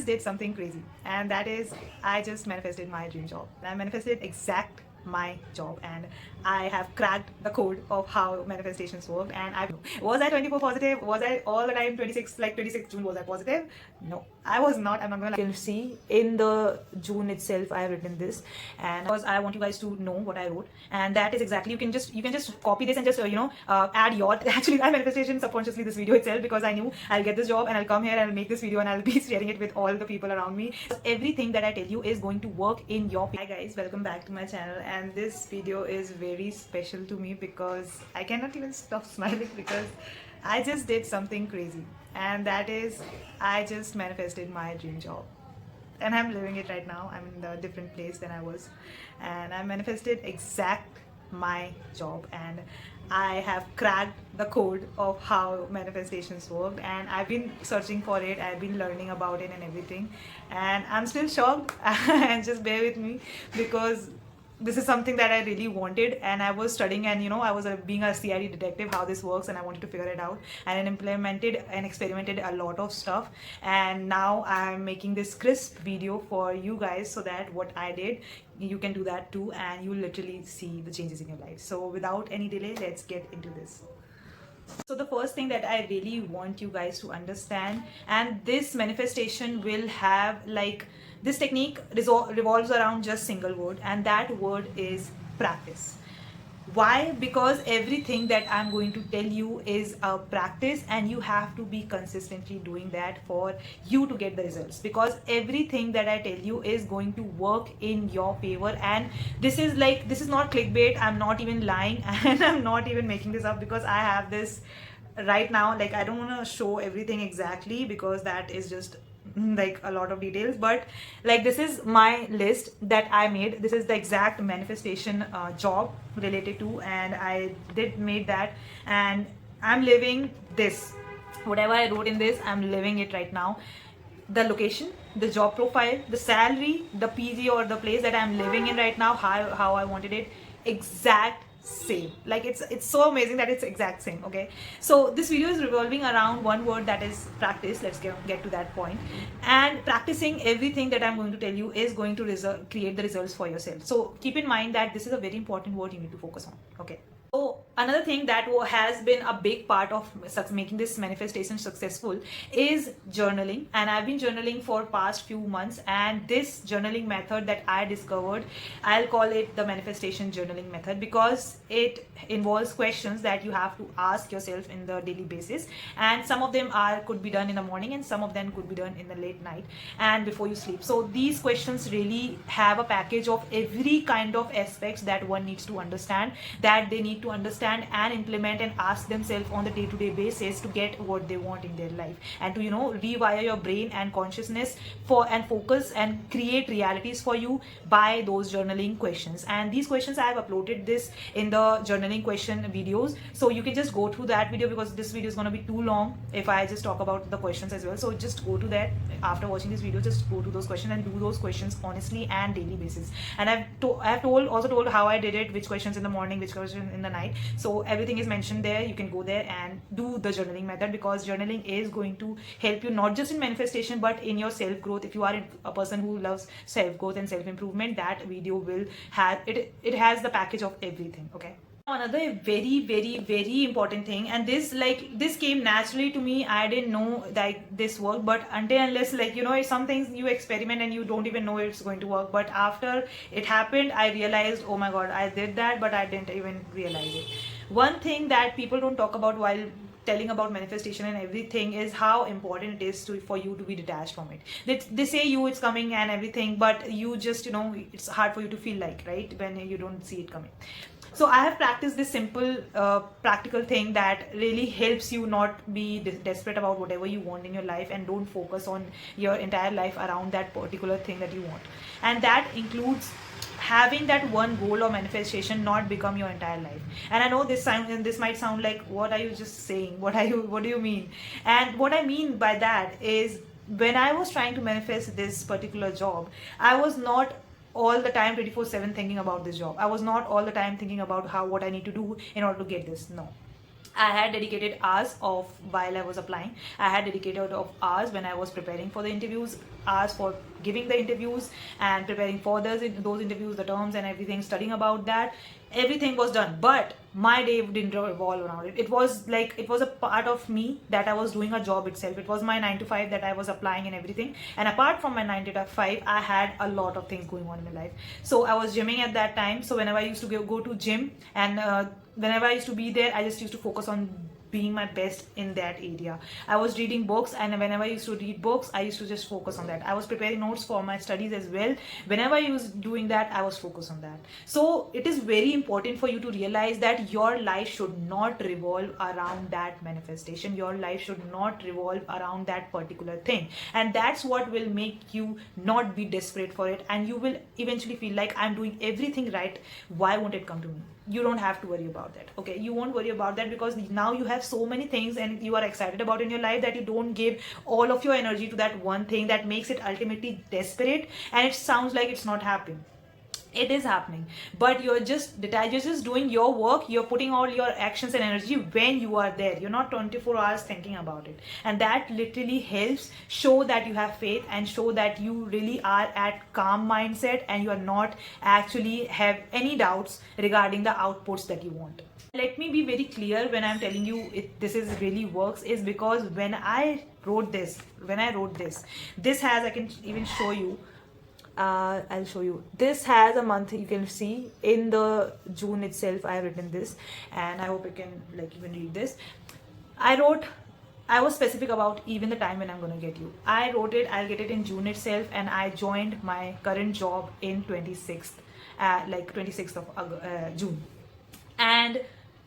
just did something crazy, and that is I just manifested my dream job. I manifested exact my job, and I have cracked the code of how manifestations work. And I was I 24 positive? Was I all the time 26, like 26 June? Was I positive? No, I was not. I'm not gonna. You can see in the June itself, I have written this, and because I want you guys to know what I wrote, and that is exactly you can just copy this and just add your actually I manifestation subconsciously this video itself, because I knew I'll get this job and I'll come here and I'll make this video and I'll be sharing it with all the people around me. Everything that I tell you is going to work in your. Hi guys, welcome back to my channel, and this video is very special to me because I cannot even stop smiling because I just did something crazy, and that is I just manifested my dream job, and I'm living it right now. I'm in a different place than I was, and I manifested exact my job, and I have cracked the code of how manifestations work, and I've been searching for it. I've been learning about it and everything, and I'm still shocked. And just bear with me because this is something that I really wanted, and I was studying, and I was being a CID detective, how this works, and I wanted to figure it out, and I implemented and experimented a lot of stuff, and now I'm making this crisp video for you guys so that what I did, you can do that too, and you literally see the changes in your life. So without any delay, let's get into this. So the first thing that I really want you guys to understand, and this manifestation will have like this technique revolves around just single word, and that word is practice. Why? Because everything that I'm going to tell you is a practice, and you have to be consistently doing that for you to get the results, because everything that I tell you is going to work in your favor. And this is not clickbait. I'm not even lying and I'm not even making this up, because I have this right now. Like, I don't want to show everything exactly because that is just like a lot of details, but like this is my list that I made. This is the exact manifestation job related to, and I did made that, and I'm living this. Whatever I wrote in this, I'm living it right now. The location, the job profile, the salary, the PG or the place that I'm living in right now, how I wanted it, exact same. Like, it's so amazing that it's exact same. Okay, so this video is revolving around one word, that is practice. Let's get to that point. And practicing everything that I'm going to tell you is going to create the results for yourself. So keep in mind that this is a very important word you need to focus on. Okay, so another thing that has been a big part of making this manifestation successful is journaling. And I've been journaling for past few months, and this journaling method that I discovered, I'll call it the manifestation journaling method, because it involves questions that you have to ask yourself in the daily basis, and some of them could be done in the morning, and some of them could be done in the late night and before you sleep. So these questions really have a package of every kind of aspects that one needs to understand, that they need to understand and implement and ask themselves on the day-to-day basis to get what they want in their life, and to rewire your brain and consciousness for and focus and create realities for you by those journaling questions. And these questions, I have uploaded this in the journaling question videos, so you can just go through that video, because this video is going to be too long if I just talk about the questions as well. So just go to that after watching this video. Just go to those questions and do those questions honestly and daily basis. And I have also told how I did it, which questions in the morning, which questions in the night. So everything is mentioned there. You can go there and do the journaling method, because journaling is going to help you not just in manifestation but in your self growth. If you are a person who loves self growth and self improvement, that video will have it has the package of everything. Okay, another very important thing, and this came naturally to me. I didn't know like this work, but until unless some things you experiment and you don't even know it's going to work. But after it happened, I realized, oh my god, I did that, but I didn't even realize it. One thing that people don't talk about while telling about manifestation and everything is how important it is for you to be detached from it. They say it's coming and everything, but you just it's hard for you to feel like, right, when you don't see it coming. So I have practiced this simple practical thing that really helps you not be desperate about whatever you want in your life, and don't focus on your entire life around that particular thing that you want. And that includes having that one goal or manifestation not become your entire life. And I know this might sound like, what are you just saying, what do you mean? And what I mean by that is, when I was trying to manifest this particular job, I was not all the time 24/7 thinking about this job. I was not all the time thinking about what I need to do in order to get this. No, I had dedicated hours of while I was applying. I had dedicated of hours when I was preparing for the interviews. hours for giving the interviews and preparing for those interviews, the terms and everything, studying about that. Everything was done, but my day didn't revolve around it. It was like, it was a part of me that I was doing a job itself. It was my 9 to 5 that I was applying and everything. And apart from my 9 to 5, I had a lot of things going on in my life. So I was gymming at that time. So whenever I used to go to gym, and whenever I used to be there, I just used to focus on being my best in that area. I was reading books, and whenever I used to read books, I used to just focus on that. I was preparing notes for my studies as well. Whenever I was doing that, I was focused on that. So it is very important for you to realize that your life should not revolve around that manifestation. Your life should not revolve around that particular thing. And that's what will make you not be desperate for it, and you will eventually feel like, I'm doing everything right, why won't it come to me? You don't have to worry about that. Okay, you won't worry about that, because now you have so many things and you are excited about in your life that you don't give all of your energy to that one thing that makes it ultimately desperate, and it sounds like it's not happening. It is happening, but you're just doing your work. You're putting all your actions and energy when you are there. You're not 24 hours thinking about it, and that literally helps show that you have faith and show that you really are at calm mindset, and you are not actually have any doubts regarding the outputs that you want. Let me be very clear when I'm telling you this is really works, is because when I wrote this, this has, I can even show you, I'll show you. This has a month. You can see in the June itself I have written this, and I hope you can like even read this. I was specific about even the time when I'm gonna get you. I wrote it, I'll get it in June itself, and I joined my current job in 26th, like 26th of June. And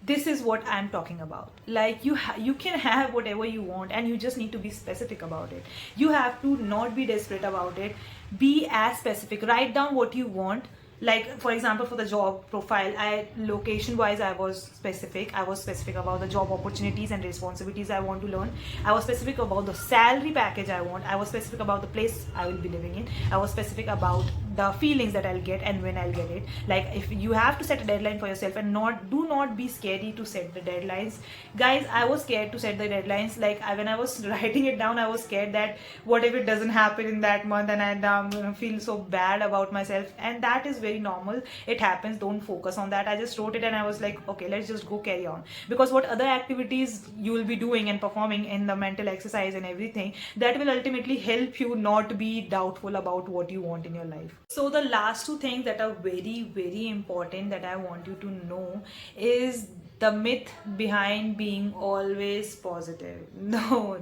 this is what I'm talking about. Like you can have whatever you want, and you just need to be specific about it. You have to not be desperate about it. Be as specific. Write down what you want. Like for example, for the job profile, location wise I was specific. I was specific about the job opportunities and responsibilities I want to learn. I was specific about the salary package I want. I was specific about the place I will be living in. I was specific about the feelings that I'll get and when I'll get it. Like if you have to set a deadline for yourself, and do not be scary to set the deadlines. Guys, I was scared to set the deadlines. Like when I was writing it down, I was scared that what if it doesn't happen in that month, and I'm gonna feel so bad about myself. And that is very normal. It happens. Don't focus on that. I just wrote it and I was like, okay, let's just go carry on. Because what other activities you will be doing and performing in the mental exercise and everything, that will ultimately help you not be doubtful about what you want in your life. So the last two things that are very, very important that I want you to know is the myth behind being always positive. No.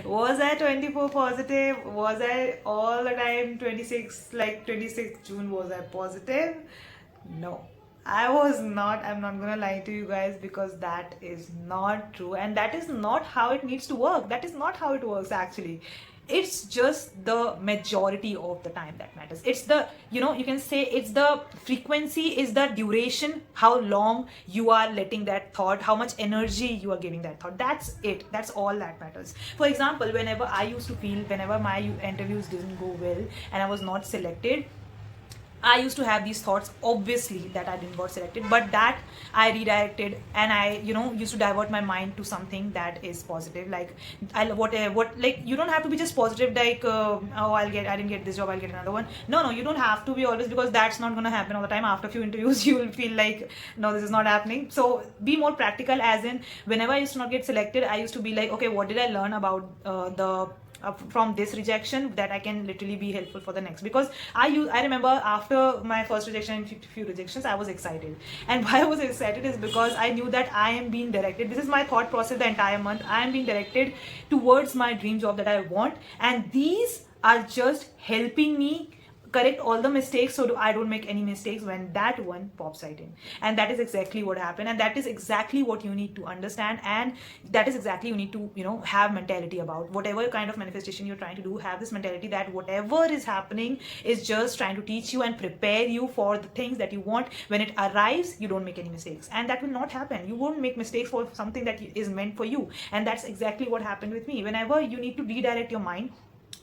Was I 24 positive? Was I all the time 26, like 26 June, was I positive? No. I was not. I'm not gonna lie to you guys, because that is not true, and that is not how it needs to work. That is not how it works actually. It's just the majority of the time that matters. It's the, you can say it's the frequency, is the duration, how long you are letting that thought, how much energy you are giving that thought. That's it. That's all that matters. For example, whenever I used to feel, whenever my interviews didn't go well and I was not selected, I used to have these thoughts, obviously, that I didn't got selected, but that I redirected, and I, used to divert my mind to something that is positive. Like, like, you don't have to be just positive, like, oh, I didn't get this job, I'll get another one. No, you don't have to be always, because that's not going to happen all the time. After a few interviews, you will feel like, no, this is not happening. So be more practical, as in, whenever I used to not get selected, I used to be like, okay, what did I learn about from this rejection that I can literally be helpful for the next. Because I remember after my first rejection and few rejections, I was excited. And why I was excited is because I knew that I am being directed. This is my thought process the entire month. I am being directed towards my dream job that I want, and these are just helping me correct all the mistakes, so I don't make any mistakes when that one pops right in. And that is exactly what happened, and that is exactly what you need to understand, and that is exactly you need to have mentality about whatever kind of manifestation you're trying to do. Have this mentality that whatever is happening is just trying to teach you and prepare you for the things that you want. When it arrives, you don't make any mistakes, and that will not happen. You won't make mistakes for something that is meant for you. And that's exactly what happened with me. Whenever you need to redirect your mind,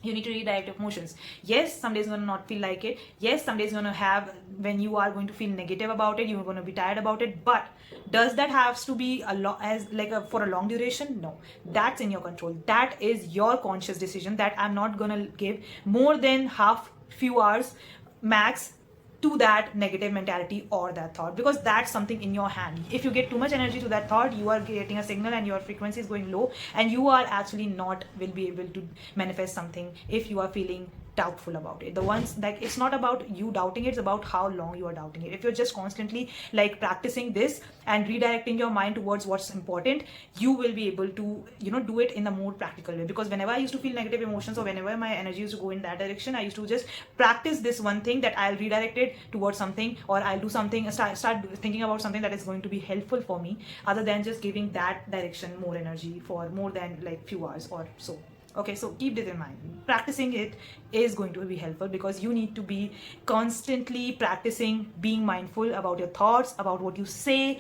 You need to redirect your emotions. Yes, some days you're gonna not feel like it. Yes, some days you're gonna have, when you are going to feel negative about it, you're gonna be tired about it. But does that have to be a lot as like a, for a long duration? No, that's in your control. That is your conscious decision, that I'm not gonna give more than half few hours max to that negative mentality or that thought, because that's something in your hand. If you get too much energy to that thought, you are getting a signal and your frequency is going low, and you are actually not will be able to manifest something if you are feeling doubtful about it. The ones, like, it's not about you doubting it, it's about how long you are doubting it. If you're just constantly like practicing this and redirecting your mind towards what's important, you will be able to, you know, do it in a more practical way. Because whenever I used to feel negative emotions, or whenever my energy used to go in that direction, I used to just practice this one thing, that I'll redirect it towards something, or I'll do something, start thinking about something that is going to be helpful for me, other than just giving that direction more energy for more than like few hours or so. Okay, so keep this in mind. Practicing it is going to be helpful, because you need to be constantly practicing being mindful about your thoughts, about what you say.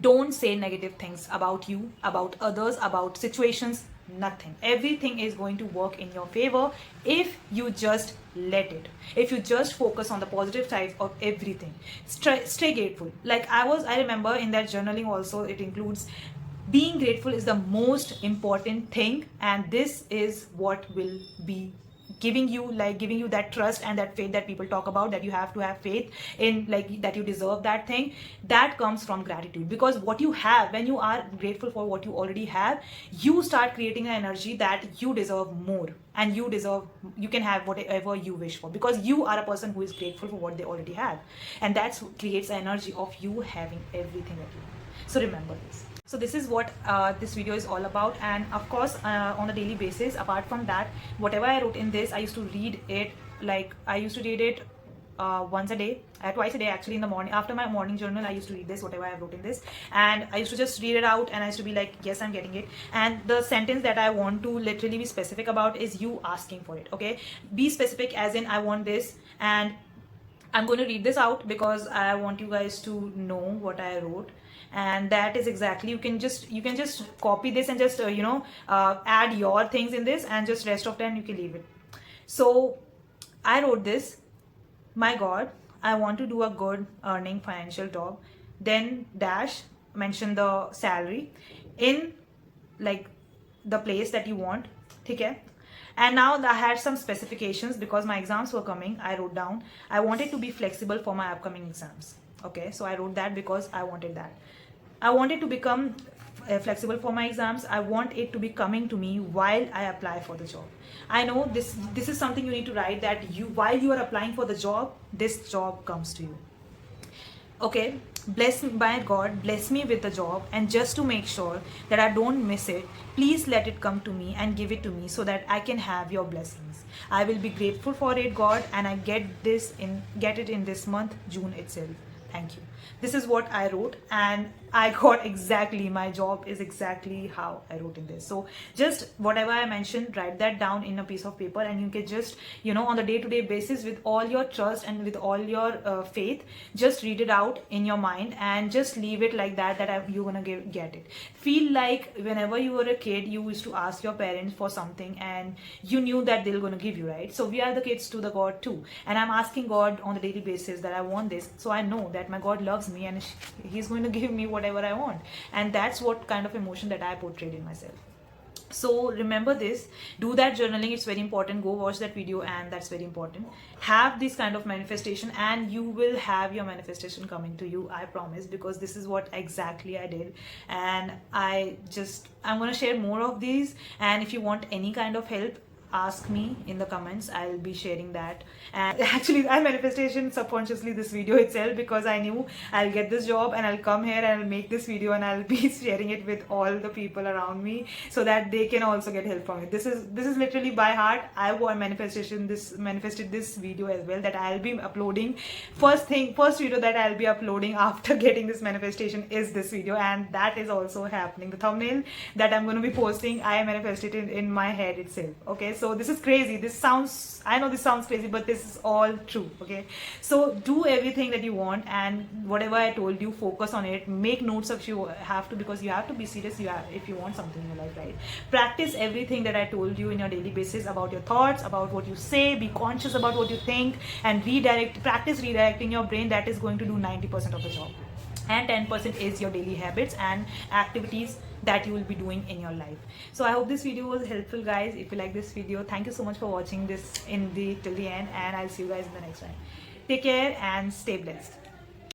Don't say negative things about you, about others, about situations. Nothing. Everything is going to work in your favor if you just let it. If you just focus on the positive sides of everything. Stay grateful. Like I remember in that journaling also, it includes being grateful is the most important thing, and this is what will be giving you that trust and that faith that people talk about, that you have to have faith in, like, that you deserve that thing. That comes from gratitude, because what you have, when you are grateful for what you already have, you start creating an energy that you deserve more, and you can have whatever you wish for, because you are a person who is grateful for what they already have, and that creates an energy of you having everything that you want. So remember this. So this is what this video is all about. And of course, on a daily basis, apart from that, whatever I wrote in this, I used to read it, once a day, twice a day actually. In the morning, after my morning journal, I used to read this, whatever I wrote in this, and I used to just read it out, and I used to be like, yes, I'm getting it. And the sentence that I want to literally be specific about is you asking for it. Okay, be specific, as in I want this, and I'm going to read this out because I want you guys to know what I wrote. And that is exactly, you can just copy this and just add your things in this, and just rest of time you can leave it. So I wrote this: my God, I want to do a good earning financial job, then dash, mention the salary in like the place that you want. Okay. And now I had some specifications because my exams were coming. I wrote down, I wanted to be flexible for my upcoming exams. Okay, so I wrote that because I wanted that. I wanted to become flexible for my exams. I want it to be coming to me while I apply for the job. I know this is something you need to write, that while you are applying for the job, this job comes to you. Okay, bless me, by God, bless me with the job, and just to make sure that I don't miss it, please let it come to me and give it to me so that I can have your blessings. I will be grateful for it, God, and I get it in this month, June itself. Thank you. This is what I wrote, and I got exactly, my job is exactly how I wrote in this. So just whatever I mentioned, write that down in a piece of paper, and you can just, on the day-to-day basis, with all your trust and with all your faith, just read it out in your mind and just leave it like that you're gonna get it. Feel like whenever you were a kid, you used to ask your parents for something and you knew that they're gonna give you, right? So we are the kids to the God too, and I'm asking God on a daily basis that I want this, so I know that my God loves me and he's going to give me whatever I want. And that's what kind of emotion that I portrayed in myself. So remember this, do that journaling, it's very important. Go watch that video, and that's very important. Have this kind of manifestation, and you will have your manifestation coming to you, I promise, because this is what exactly I did. And I'm going to share more of these, and if you want any kind of help, ask me in the comments. I'll be sharing that. And actually I manifestation subconsciously this video itself, because I knew I'll get this job and I'll come here and I'll make this video and I'll be sharing it with all the people around me so that they can also get help from it. This is literally by heart. I manifested this video as well, that I'll be uploading. First video that I'll be uploading after getting this manifestation is this video, and that is also happening. The thumbnail that I'm going to be posting, I manifested it in my head itself. Okay, so So this is crazy. I know this sounds crazy, but this is all true. Okay, so do everything that you want, and whatever I told you, focus on it. Make notes if you have to, because you have to be serious. If you want something in your life, right? Practice everything that I told you in your daily basis about your thoughts, about what you say. Be conscious about what you think, and practice redirecting your brain. That is going to do 90% of the job, and 10% is your daily habits and activities that you will be doing in your life. So I hope this video was helpful, guys. If you like this video, thank you so much for watching this till the end, and I'll see you guys in the next one. Take care and stay blessed.